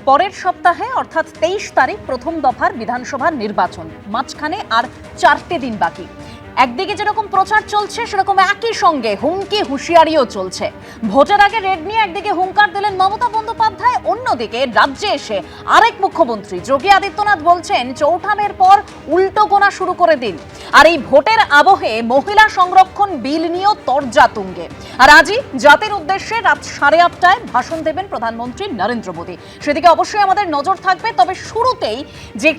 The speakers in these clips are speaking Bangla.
পরের সপ্তাহে অর্থাৎ 23 তারিখ প্রথম দফার বিধানসভার নির্বাচন, মাঝখানে আর 4টে দিন বাকি। একদিকে যেরকম প্রচার চলছে সেরকম একই সঙ্গে হুমকি হুঁশিয়ারিও চলছে। ভোটের আগে রেড নিয়ে একদিকে হুঙ্কার দিলেন মমতা বন্দ্যোপাধ্যায়, অন্যদিকে রাজ্যে এসে আরেক মুখ্যমন্ত্রী যোগী আদিত্যনাথ বলছেন চৌঠা মের পর উল্টো গোনা শুরু করে দিন। আর এই ভোটের আবহে মহিলা সংরক্ষণ বিল নিয়েও তরজা তুঙ্গে। আর আজই জাতির উদ্দেশ্যে রাত 8:30টায় ভাষণ দেবেন প্রধানমন্ত্রী নরেন্দ্র মোদী। সেদিকে অবশ্যই আমাদের নজর থাকবে। তবে শুরুতেই যে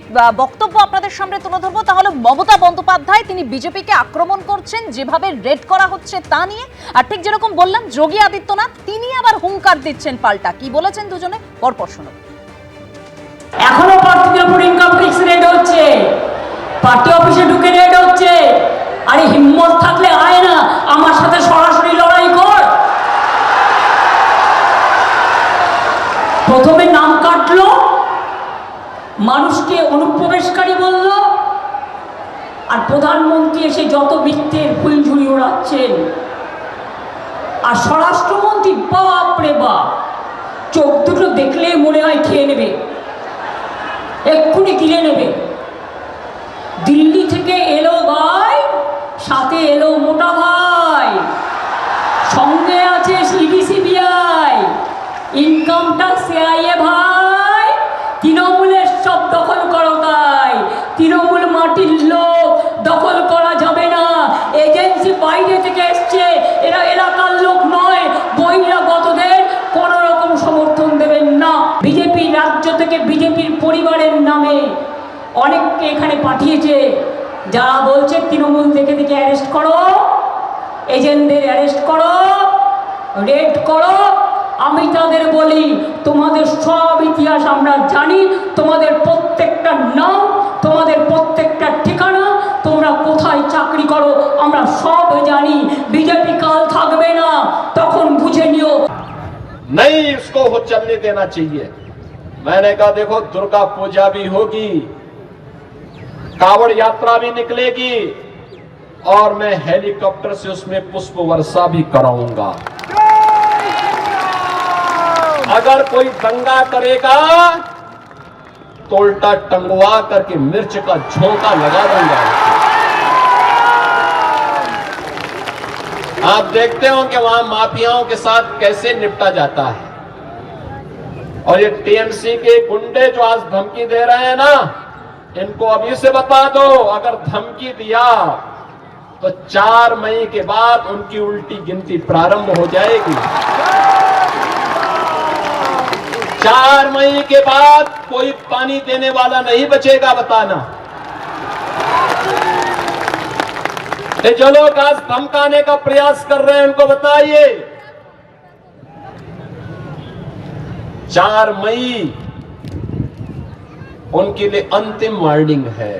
বক্তব্য আপনাদের সামনে তুলে ধরবো তা হলো মমতা বন্দ্যোপাধ্যায়, তিনি বিজেপিকে আক্রমণ করছেন যেভাবে রেড করা হচ্ছে তা নিয়ে। আর ঠিক যেরকম বললাম যোগী আদিত্যনাথ তিনি আবার হুঙ্কার দিচ্ছেন পাল্টা। কি বলেছেন দুজনে পরপর শুনুন। এখনো পার্টির উপর ইনকাম ট্যাক্স রেড হচ্ছে, পার্টি অফিসে ঢুকে রেড হচ্ছে। আরে হিম্মত থাকলে আয় না আমার সাথে সরাসরি লড়াই কর। প্রথমে নাম কাটলো, মানুষকে অনুপ্রবেশকারী বলল, আর প্রধানমন্ত্রী এসে যত মিথ্যের ফুলঝুরি ওড়াচ্ছেন। আর স্বরাষ্ট্রমন্ত্রী বাপ রে বাপ, চোখ দুটো দেখলে মনে হয় খেয়ে নেবে, এক্ষুনি গিলে নেবে। দিল্লি থেকে এলো ভাই, সাথে এলো মোটা ভাই, সঙ্গে আছে CD CBI, income tax CIA ভাই। তৃণমূলের সব দখল করো তাই, তৃণমূল মাটির লোক দখল করা যাবে না। এজেন্সি বাইরে থেকে এসছে, এরা এলাকার লোক নয়, বহিরাগতদের কোনো রকম সমর্থন দেবেন না। বিজেপি রাজ্য থেকে বিজেপির পরিবারের নামে অনেককে এখানে পাঠিয়েছে, যারা বলছে তৃণমূল দেখে দেখে অ্যারেস্ট করো, এজেন্টদের অ্যারেস্ট করো, রেড করো। আমি তাদের বলি তোমাদের সব ইতিহাস আমরা জানি, তোমাদের প্রত্যেকটা নাম, তোমাদের প্রত্যেকটা ঠিকানা, তোমরা কোথায় চাকরি করো আমরা সব জানি। বিজেপি কাল থাকবে না, তখন বুঝে নিও। नहीं इसको हो चलने देना चाहिए। मैंने कहा देखो दुर्गा पूजा भी होगी, कावड़ यात्रा भी निकलेगी और मैं हेलीकॉप्टर से उसमें पुष्प वर्षा भी कराऊंगा। अगर कोई दंगा करेगा तो उल्टा टंगवा करके मिर्च का झोंका लगा दूंगा। आप देखते हो कि वहां माफियाओं के साथ कैसे निपटा जाता है। और ये टीएमसी के गुंडे जो आज धमकी दे रहे हैं ना, इनको अभी से बता दो, अगर धमकी दिया तो 4 मई के बाद उनकी उल्टी गिनती प्रारंभ हो जाएगी। 4 मई के बाद कोई पानी देने वाला नहीं बचेगा, बताना। ये जो लोग आज धमकाने का प्रयास कर रहे हैं उनको बताइए 4 मई उनके लिए अंतिम वार्निंग है।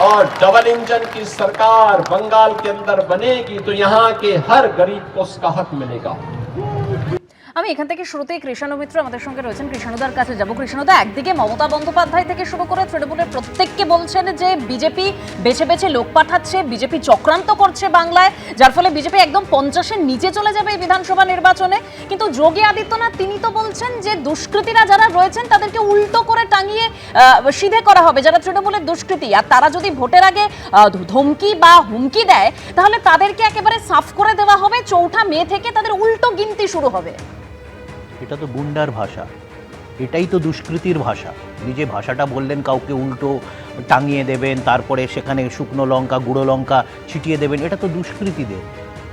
और डबल इंजन की सरकार बंगाल के अंदर बनेगी तो यहां के हर गरीब को उसका हक मिलेगा। আমি এখান থেকে শুরুতেই কৃষাণু মিত্র আমাদের সঙ্গে রয়েছেন, কৃষাণুদার কাছে যাব। কৃষাণুদা, একদিকে মমতা বন্দ্যোপাধ্যায় থেকে শুরু করে তৃণমূলের প্রত্যেককে বলছেন যে বিজেপি বেছে বেছে লোক পাঠাচ্ছে, বিজেপি চক্রান্ত করছে বাংলায়, যার ফলে বিজেপি একদম 50-এর নিচে চলে যাবে এই বিধানসভা নির্বাচনে। কিন্তু যোগী আদিত্যনাথ তিনি তো বলছেন যে দুষ্কৃতীরা যারা রয়েছেন তাদেরকে উল্টো করে টাঙিয়ে সিধে করা হবে, যারা তৃণমূলের দুষ্কৃতী। আর তারা যদি ভোটের আগে ধমকি বা হুমকি দেয় তাহলে তাদেরকে একেবারে সাফ করে দেওয়া হবে, চৌঠা মে থেকে তাদের উল্টো গিনতি শুরু হবে। এটা তো গুন্ডার ভাষা, এটাই তো দুষ্কৃতির ভাষা। নিজে ভাষাটা বললেন কাউকে উল্টো টাঙিয়ে দেবেন, তারপরে সেখানে শুকনো লঙ্কা গুঁড়ো লঙ্কা ছিটিয়ে দেবেন, এটা তো দুষ্কৃতীদের,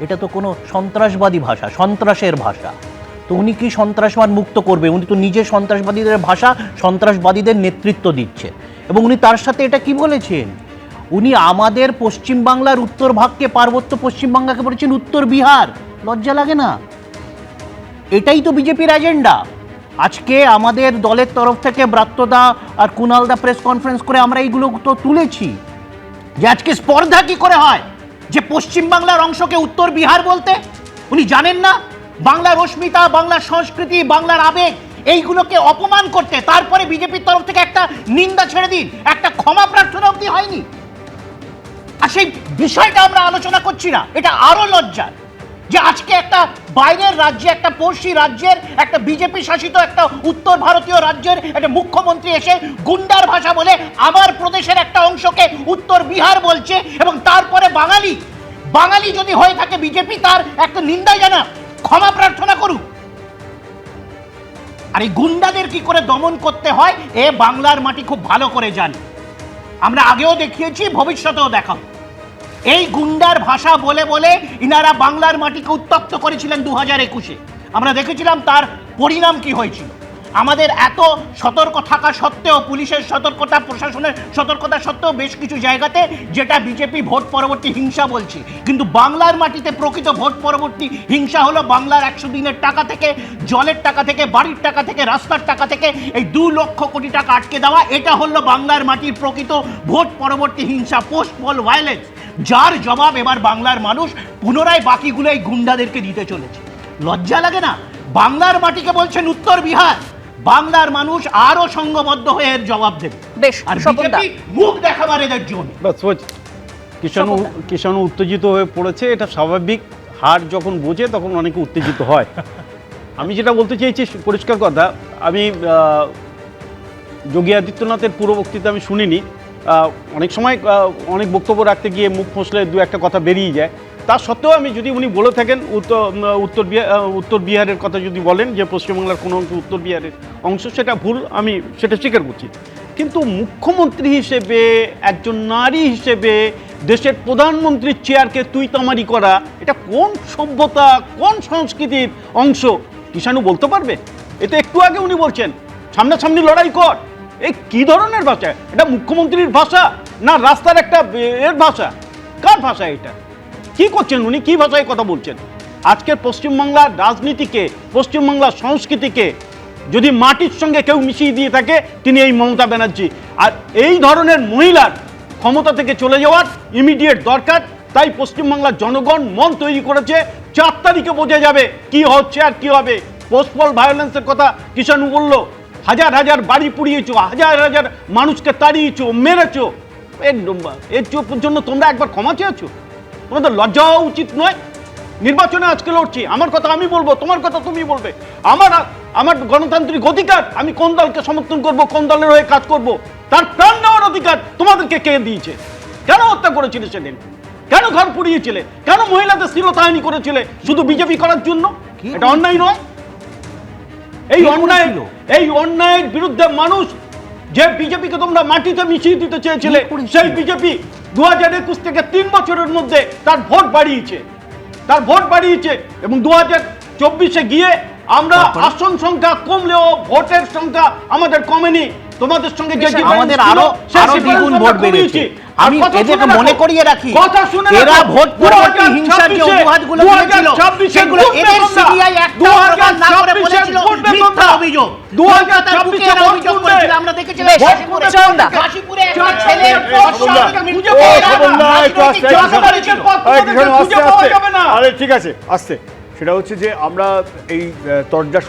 এটা তো কোনো সন্ত্রাসবাদী ভাষা, সন্ত্রাসের ভাষা। তো উনি কি সন্ত্রাসবাদ মুক্ত করবে? উনি তো নিজে সন্ত্রাসবাদীদের ভাষা, সন্ত্রাসবাদীদের নেতৃত্ব দিচ্ছে। এবং উনি তার সাথে এটা কি বলেছেন, উনি আমাদের পশ্চিমবাংলার উত্তর ভাগকে, পার্বত্য পশ্চিমবাংলাকে বলেছেন উত্তর বিহার। লজ্জা লাগে না? এটাই তো বিজেপির এজেন্ডা। আজকে আমাদের দলের তরফ থেকে ব্রাত্যদা আর কুণালদা প্রেস কনফারেন্স করে আমরা এইগুলো তো তুলেছি যে আজকে স্পর্ধা কি করে হয় যে পশ্চিমবাংলার অংশকে উত্তর বিহার বলতে। উনি জানেন না বাংলার অস্মিতা, বাংলার সংস্কৃতি, বাংলার আবেগ, এইগুলোকে অপমান করতে তারপরে বিজেপির তরফ থেকে একটা নিন্দা ছেড়ে দিন, একটা ক্ষমা প্রার্থনা অবধি হয়নি। আর সেই বিষয়টা আমরা আলোচনা করছি না, এটা আরো লজ্জার। যে আজকে একটা বাইরের রাজ্যে, একটা পড়শি রাজ্যের, একটা বিজেপি শাসিত একটা উত্তর ভারতীয় রাজ্যের একটা মুখ্যমন্ত্রী এসে গুন্ডার ভাষা বলে আমার প্রদেশের একটা অংশকে উত্তর বিহার বলছে, এবং তারপরে বাঙালি যদি হয়ে থাকে বিজেপি তার একটা নিন্দা জানা, ক্ষমা প্রার্থনা করুক। আর এই গুন্ডাদের কি করে দমন করতে হয় এ বাংলার মাটি খুব ভালো করে জানে। আমরা আগেও দেখিয়েছি, ভবিষ্যতেও দেখাবো। এই গুন্ডার ভাষা বলে বলে ইনারা বাংলার মাটিকে উত্তপ্ত করেছিলেন 2021-এ। আমরা দেখেছিলাম তার পরিণাম কি হয়েছিল। আমাদের এত সতর্ক থাকা সত্ত্বেও, পুলিশের সতর্কতা, প্রশাসনের সতর্কতা সত্ত্বেও বেশ কিছু জায়গাতে যেটা বিজেপি ভোট পরবর্তী হিংসা বলছে, কিন্তু বাংলার মাটিতে প্রকৃত ভোট পরবর্তী হিংসা হলো বাংলার 100 দিনের টাকা থেকে, জলের টাকা থেকে, বাড়ির টাকা থেকে, রাস্তার টাকা থেকে এই 2 লক্ষ কোটি টাকা আটকে দেওয়া। এটা হলো বাংলার মাটির প্রকৃত ভোট পরবর্তী হিংসা, পোস্ট পোল ভায়োলেন্স, যার জবাব এবার বাংলার মানুষ পুনরায় বাকিগুলো এই গুন্ডাদেরকে দিতে চলেছে। লজ্জা লাগে না? বাংলার মাটিকে বলছেন উত্তর বিহার, বাংলার মানুষ আরো সংঘবদ্ধ হয়ে এর জবাব দেবে। বেশ, আর স্বপনদা। বিজেপি মুখ দেখাবার এদের জন্য। কিষাণু উত্তেজিত হয়ে পড়েছে, এটা স্বাভাবিক। হার যখন বোঝে তখন অনেকে উত্তেজিত হয়। আমি যেটা বলতে চেয়েছি পরিষ্কার কথা, আমি যোগী আদিত্যনাথের পুরো বক্তৃতা আমি শুনিনি। অনেক সময় অনেক বক্তব্য রাখতে গিয়ে মুখ ফসলে 2-1 কথা বেরিয়ে যায়। তা সত্ত্বেও আমি যদি উনি বলে থাকেন উত্তর বিহারের কথা যদি বলেন যে পশ্চিমবাংলার কোনো অংশ উত্তর বিহারের অংশ, সেটা ভুল, আমি সেটা স্বীকার করছি। কিন্তু মুখ্যমন্ত্রী হিসেবে, একজন নারী হিসেবে দেশের প্রধানমন্ত্রীর চেয়ারকে তুই তামারি করা, এটা কোন সভ্যতা, কোন সংস্কৃতির অংশ কিষাণু বলতে পারবে? এটা একটু আগে উনি বলছেন সামনাসামনি লড়াই কর। এই কি ধরনের ভাষা? এটা মুখ্যমন্ত্রীর ভাষা না রাস্তার একটা এর ভাষা? কার ভাষা এটা? কি করছেন উনি? কি ভাষায় কথা বলছেন? আজকের পশ্চিমবাংলার রাজনীতিকে, পশ্চিমবাংলার সংস্কৃতিকে যদি মাটির সঙ্গে কেউ মিশিয়ে দিয়ে থাকে তিনি এই মমতা ব্যানার্জি। আর এই ধরনের মহিলার ক্ষমতা থেকে চলে যাওয়ার ইমিডিয়েট দরকার। তাই পশ্চিমবাংলার জনগণ মন তৈরি করেছে, 4 তারিখে বোঝা যাবে কি হচ্ছে আর কি হবে। পোস্ট পোল ভায়োলেন্সের কথা কিষাণু বলল, হাজার হাজার বাড়ি পুড়িয়েছো, হাজার হাজার মানুষকে তাড়িয়েছো, মেরেছো, এর জন্য তোমরা একবার ক্ষমা চেয়েছো? তোমাদের লজ্জা হওয়া উচিত নয়? নির্বাচনে আজকে লড়ছি, আমার কথা আমি বলবো, তোমার কথা তুমি বলবে। আমার গণতান্ত্রিক অধিকার, আমি কোন দলকে সমর্থন করব, কোন দলের হয়ে কাজ করব, তার প্রাণ নেওয়ার অধিকার তোমাদেরকে কে দিয়েছে? কেন হত্যা করেছিলে সেদিন? কেন ঘর পুড়িয়েছিলে? কেন মহিলাদের শ্লীলতাহানি করেছিলে? শুধু বিজেপি করার জন্য? এটা অন্যায় নয়? এই অন্যায়ের বিরুদ্ধে মানুষ, যে বিজেপিকে তোমরা মাটিতে মিশিয়ে দিতে চেয়েছিলে, সেই বিজেপি 2021 থেকে 3 বছরের মধ্যে তার ভোট বাড়িয়েছে এবং 2024-এ গিয়ে আমরা আসন সংখ্যা কমলেও ভোটের সংখ্যা আমাদের কমেনি। তোমাদের সঙ্গে যে আমাদের আরো দ্বিগুণ ভোট বেড়েছে। আমি এদেরকে মনে করিয়ে রাখি, এরা ভোট পরবর্তী হিংসার যে অজুহাতগুলো দিয়েছিল সেগুলো এদের সিবিআই একটা প্রকাশ না করে বলেছিল মিথ্যা অভিযোগ। 2024-এ এরা অভিযোগ করেছিল, আমরা দেখেছিলাম কাশীপুরে একটা ছেলে আরে ঠিক আছে, আসতে সেটা হচ্ছে যে আমরা এই তরজা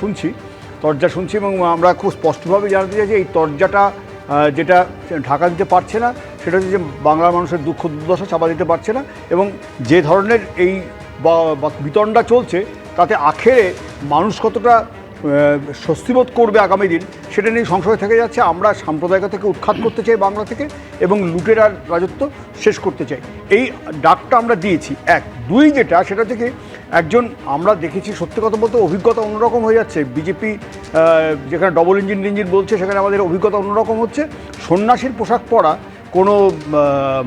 শুনছি এবং আমরা খুব স্পষ্টভাবে জানতে চাই যে এই তরজাটা যেটা ঢাকা দিতে পারছে না, সেটা হচ্ছে যে বাংলার মানুষের দুঃখ দুর্দশা চাপা দিতে পারছে না, এবং যে ধরনের এই বিতণ্ডা চলছে তাতে আখেরে মানুষ কতটা স্বস্তিবোধ করবে আগামী দিন সেটা নিয়ে সংশয় থেকে যাচ্ছে। আমরা সাম্প্রদায়িকতাকে উৎখাত করতে চাই বাংলা থেকে এবং লুটেরার রাজত্ব শেষ করতে চাই, এই ডাকটা আমরা দিয়েছি। 1, 2 যেটা সেটা থেকে একজন আমরা দেখেছি সত্যি কথা বলতে অভিজ্ঞতা অন্যরকম হয়ে যাচ্ছে। বিজেপি যেখানে ডবল ইঞ্জিন বলছে সেখানে আমাদের অভিজ্ঞতা অন্যরকম হচ্ছে। সন্ন্যাসীর পোশাক পরা কোনো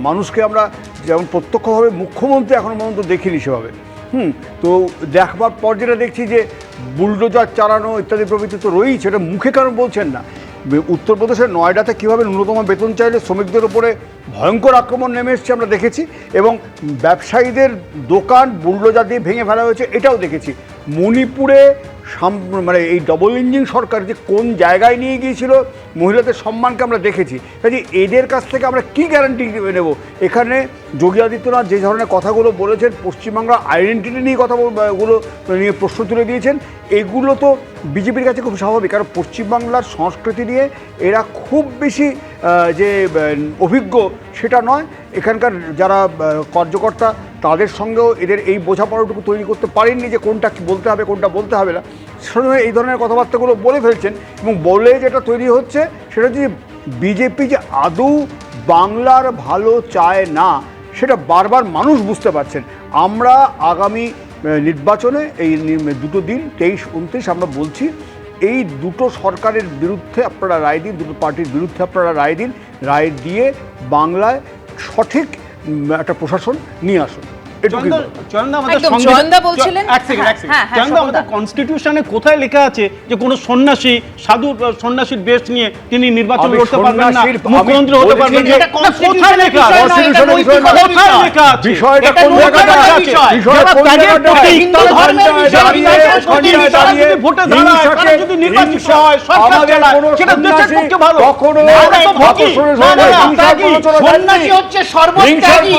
মানুষকে আমরা যেমন প্রত্যক্ষভাবে মুখ্যমন্ত্রী এখনও পর্যন্ত দেখিনি সেভাবে। তো দেখবার পর যেটা দেখছি যে বুলডোজার চালানো ইত্যাদি প্রভৃতি তো রয়েছে, এটা মুখে কারণ বলছেন না। উত্তরপ্রদেশের নয়ডাতে কীভাবে ন্যূনতম বেতন চাইলে শ্রমিকদের উপরে ভয়ঙ্কর আক্রমণ নেমে এসছে আমরা দেখেছি, এবং ব্যবসায়ীদের দোকান বুলডোজার দিয়ে ভেঙে ফেলা হয়েছে এটাও দেখেছি। মণিপুরে মানে এই ডবল ইঞ্জিন সরকার যে কোন জায়গায় নিয়ে গিয়েছিল মহিলাদের সম্মানকে আমরা দেখেছি। কাজে এদের কাছ থেকে আমরা কী গ্যারান্টি নেব? এখানে যোগী আদিত্যনাথ যে ধরনের কথাগুলো বলেছেন, পশ্চিমবাংলার আইডেন্টিটি নিয়ে গুলো নিয়ে প্রশ্ন তুলে দিয়েছেন, এগুলো তো বিজেপির কাছে খুব স্বাভাবিক, কারণ পশ্চিমবাংলার সংস্কৃতি নিয়ে এরা খুব বেশি যে অভিজ্ঞ সেটা নয়। এখানকার যারা কার্যকর্তা তাদের সঙ্গেও এদের এই বোঝাপড়াটুকু তৈরি করতে পারেননি যে কোনটা বলতে হবে কোনটা বলতে হবে না, সেজন্য এই ধরনের কথাবার্তাগুলো বলে ফেলছেন। এবং বলে যেটা তৈরি হচ্ছে সেটা হচ্ছে বিজেপি যে আদৌ বাংলার ভালো চায় না সেটা বারবার মানুষ বুঝতে পারছেন। আমরা আগামী নির্বাচনে এই দুটো দিন 23-29 আমরা বলছি, এই দুটো সরকারের বিরুদ্ধে আপনারা রায় দিন, দুটো পার্টির বিরুদ্ধে আপনারা রায় দিন, রায় দিয়ে বাংলায় সঠিক একটা প্রশাসন নিয়ে আসুন। কনস্টিটিউশনে কোথায় লেখা আছে যে কোনো সন্ন্যাসী সন্ন্যাসীর বেশ নিয়ে তিনি নির্বাচন করতে পারবেন না, মুখ্যমন্ত্রী হতে পারবেন না? কোথায় লেখা আছে? বিষয়টা কোন জায়গায় আছে? বিষয়টা কোন জায়গায়? হিন্দু ধর্মের বিষয়ে ভোটে দাঁড়ায়, তারা যদি নির্বাচিত হয়, সরকার চালায়, সেটা দেশের পক্ষে ভালো। সন্ন্যাসী হচ্ছে সর্বত্যাগী।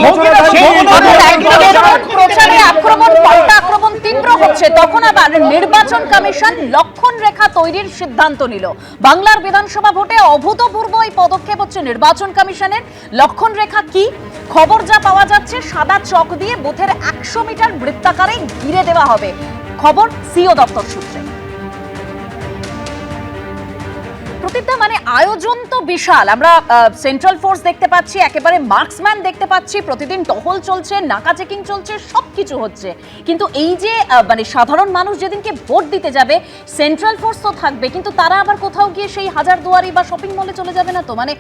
প্রচারে আক্রমণ, পাল্টা আক্রমণ তীব্র হচ্ছে, তখন আবার নির্বাচন কমিশন লক্ষণ রেখা তৈরির সিদ্ধান্ত নিল। বাংলার বিধানসভা ভোটে অভূতপূর্ব এই পদক্ষেপ হচ্ছে নির্বাচন কমিশনের। লক্ষণ রেখা কি? খবর যা পাওয়া যাচ্ছে, সাদা চক দিয়ে বুথের 100 মিটার বৃত্তাকারে ঘিরে দেওয়া হবে, খবর সিও দপ্তর সূত্রে। প্রতিটা মানে আয়োজন তো বিশাল। আমরা সেন্ট্রাল ফোর্স দেখতে পাচ্ছি, একেবারে মার্কসম্যান দেখতে পাচ্ছি, প্রতিদিন টহল চলছে, নাকা চেকিং চলছে, সবকিছু হচ্ছে। কিন্তু এই যে মানে সাধারণ মানুষ যেদিনকে ভোট দিতে যাবে, সেন্ট্রাল ফোর্স তো থাকবে, কিন্তু তারা আবার কোথাও গিয়ে সেই হাজারদুয়ারি বা শপিং মলে চলে যাবে না তো? মানে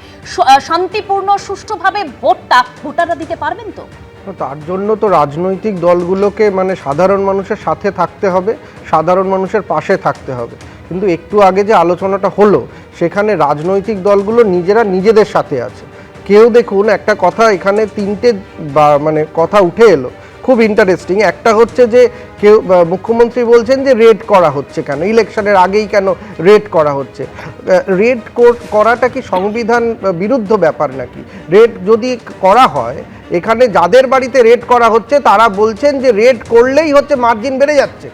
শান্তিপূর্ণ সুষ্ঠুভাবে ভোটাররা দিতে পারবেন তো? তার জন্য তো রাজনৈতিক দলগুলোকে মানে সাধারণ মানুষের সাথে থাকতে হবে, সাধারণ মানুষের পাশে থাকতে হবে। কিন্তু একটু আগে যে আলোচনাটা হলো সেখানে রাজনৈতিক দলগুলো নিজেরা নিজেদের সাথে আছে। কেউ দেখুন, একটা কথা এখানে তিনটে মানে কথা উঠে এলো, খুব ইন্টারেস্টিং। একটা হচ্ছে যে কেউ মুখ্যমন্ত্রী বলছেন যে রেড করা হচ্ছে কেন, ইলেকশনের আগেই কেন রেড করা হচ্ছে? রেড করাটা কি সংবিধান বিরুদ্ধ ব্যাপার নাকি? রেড যদি করা হয়, এখানে যাদের বাড়িতে রেড করা হচ্ছে তারা বলছেন যে রেড করলেই হচ্ছে মার্জিন বেড়ে যাচ্ছে।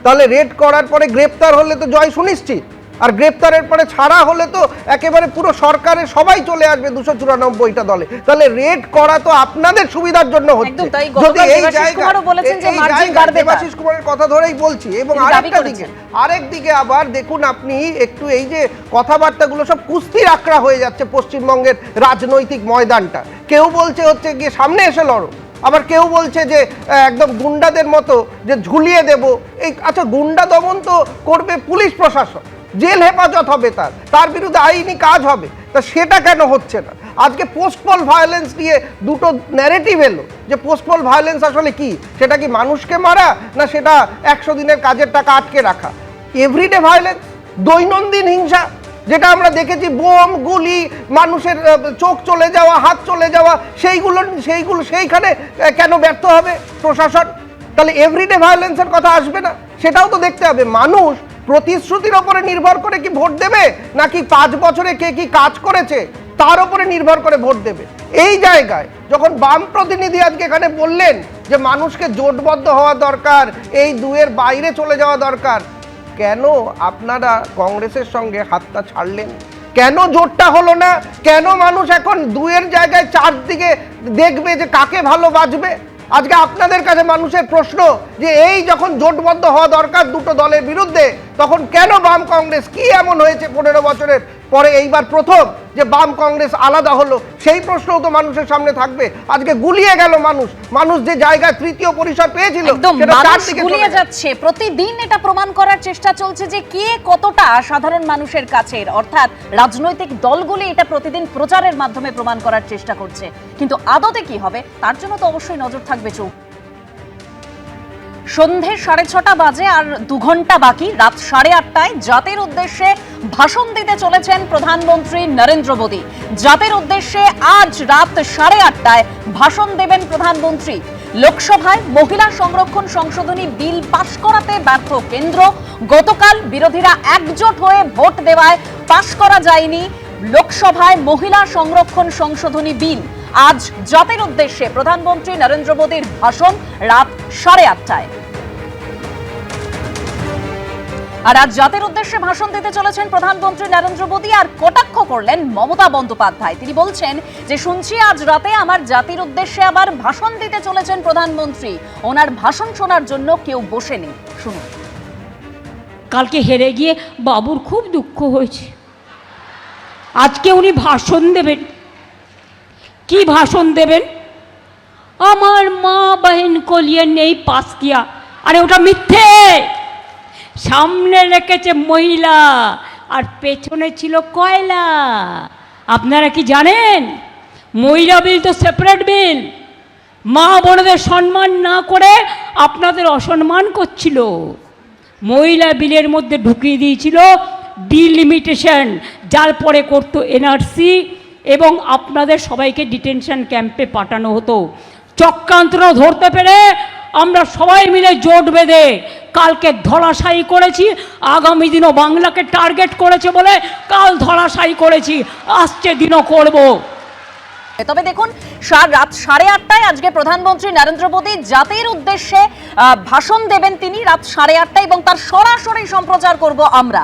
তাহলে রেড করার পরে গ্রেপ্তার হলে তো জয় সুনিশ্চিত, আর গ্রেপ্তারের পরে ছাড়া হলে তো একেবারে পুরো সরকারের সবাই চলে আসবে 294টা দলে। তাহলে রেড করা তো আপনাদের সুবিধার জন্য হচ্ছে। যদি এই দেবাশিস কুমারের কথা ধরেই বলছি। এবং আরেক দিকে আবার দেখুন আপনি একটু, এই যে কথাবার্তাগুলো সব কুস্তির আঁকড়া হয়ে যাচ্ছে পশ্চিমবঙ্গের রাজনৈতিক ময়দানটা। কেউ বলছে হচ্ছে গিয়ে সামনে এসে লড়ো, আবার কেউ বলছে যে একদম গুন্ডাদের মতো যে ঝুলিয়ে দেব। এই আচ্ছা, গুন্ডা দমন তো করবে পুলিশ প্রশাসন, জেল হেফাজত হবে, তার বিরুদ্ধে আইনি কাজ হবে, তা সেটা কেন হচ্ছে না? আজকে পোস্টপল ভায়োলেন্স নিয়ে দুটো ন্যারেটিভ এলো, যে পোস্টপল ভায়োলেন্স আসলে কি? সেটা কি মানুষকে মারা, না সেটা 100 দিনের কাজের টাকা আটকে রাখা? এভরিডে ভায়োলেন্স, দৈনন্দিন হিংসা, যেটা আমরা দেখেছি, বোম, গুলি, মানুষের চোখ চলে যাওয়া, হাত চলে যাওয়া, সেইখানে কেন ব্যর্থ হবে প্রশাসন? তাহলে এভরিডে ভায়োলেন্সের কথা আসবে না? সেটাও তো দেখতে হবে। মানুষ প্রতিশ্রুতির ওপরে নির্ভর করে কি ভোট দেবে, নাকি 5 বছরে কে কি কাজ করেছে তার উপরে নির্ভর করে ভোট দেবে? এই জায়গায় যখন বাম প্রতিনিধি আজকে এখানে বললেন যে মানুষকে জোটবদ্ধ হওয়া দরকার, এই দুয়ের বাইরে চলে যাওয়া দরকার, কেন আপনারা কংগ্রেসের সঙ্গে হাতটা ছাড়লেন? কেন জোটটা হলো না? কেন মানুষ এখন দুয়ের জায়গায় 4 দিকে দেখবে যে কাকে ভালো বাজবে? আজকে আপনাদের কাছে মানুষের প্রশ্ন যে এই যখন জোটবদ্ধ হওয়া দরকার দুটো দলের বিরুদ্ধে, তখন কেন বাম কংগ্রেস, কি এমন হয়েছে 15 বছরের পরে এইবার প্রথম যে বাম কংগ্রেস আলাদা হলো? সেই প্রশ্নও তো মানুষের সামনে থাকবে। আজকে গুলিয়ে গেল মানুষ যে জায়গায় তৃতীয় পরিসর পেয়েছিল, গুলিয়ে যাচ্ছে। প্রতিদিন এটা প্রমাণ করার চেষ্টা চলছে যে কে কতটা সাধারণ মানুষের কাছে, অর্থাৎ রাজনৈতিক দলগুলি এটা প্রতিদিন প্রচারের মাধ্যমে প্রমাণ করার চেষ্টা করছে। কিন্তু আদতে কি হবে তার জন্য তো অবশ্যই নজর থাকবে চোখ। সন্ধে 6:30 বাজে, আর 2 ঘন্টা বাকি। রাত 8:30টায় জাতির উদ্দেশ্যে ভাষণ দিতে চলেছেন প্রধানমন্ত্রী নরেন্দ্র মোদী। জাতির উদ্দেশ্যে আজ রাত 8:30টায় ভাষণ দেবেন প্রধানমন্ত্রী। লোকসভায় মহিলা সংরক্ষণ সংশোধনী বিল পাশ করাতে ব্যর্থ কেন্দ্র। গতকাল বিরোধীরা একজোট হয়ে ভোট দেওয়ায় পাশ করা যায়নি লোকসভায় মহিলা সংরক্ষণ সংশোধনী বিল। আজ জাতির উদ্দেশ্যে প্রধানমন্ত্রী নরেন্দ্র মোদীর ভাষণ রাত 8:30টায়। আর আজ জাতির উদ্দেশ্যে ভাষণ দিতে চলেছেন প্রধানমন্ত্রী নরেন্দ্র মোদী, আর কটাক্ষ করলেন মমতা বন্দ্যোপাধ্যায়। তিনি বলছেন যে শুনছি আজ রাতে আমার জাতির উদ্দেশ্যে আবার ভাষণ দিতে চলেছেন প্রধানমন্ত্রী, ওনার ভাষণ শোনার জন্য কেউ বসেনি। শুনুন। কালকে হেরে গিয়ে বাবুর খুব দুঃখ হয়েছে, আজকে উনি ভাষণ দেবেন। কি ভাষণ দেবেন? আমার মা बहन को लिए नहीं पास किया। আরে ওটা মিথ্যে। সামনে রেখেছে মহিলা আর পেছনে ছিল কয়লা। আপনারা কি জানেন মহিলা বিল তো সেপারেট বিল। মা বোনদের সম্মান না করে আপনাদের অসম্মান করছিল। মহিলা বিলের মধ্যে ঢুকিয়ে দিয়েছিল ডিলিমিটেশন, যার পরে করতো এনআরসি এবং আপনাদের সবাইকে ডিটেনশন ক্যাম্পে পাঠানো হতো। চক্রান্তরা ধরতে পেরে আমরা সবাই মিলে জোট বেঁধে কালকে ধরাশায়ী করেছি। আগামী দিনও বাংলাকে টার্গেট করেছে বলে কাল ধরাশায়ী করেছি, আসছে দিনও করব। তবে দেখুন, রাত 8:30টায় আজকে প্রধানমন্ত্রী নরেন্দ্র মোদী জাতির উদ্দেশ্যে ভাষণ দেবেন তিনি রাত 8:30টায়, এবং তার সরাসরি সম্প্রচার করব আমরা।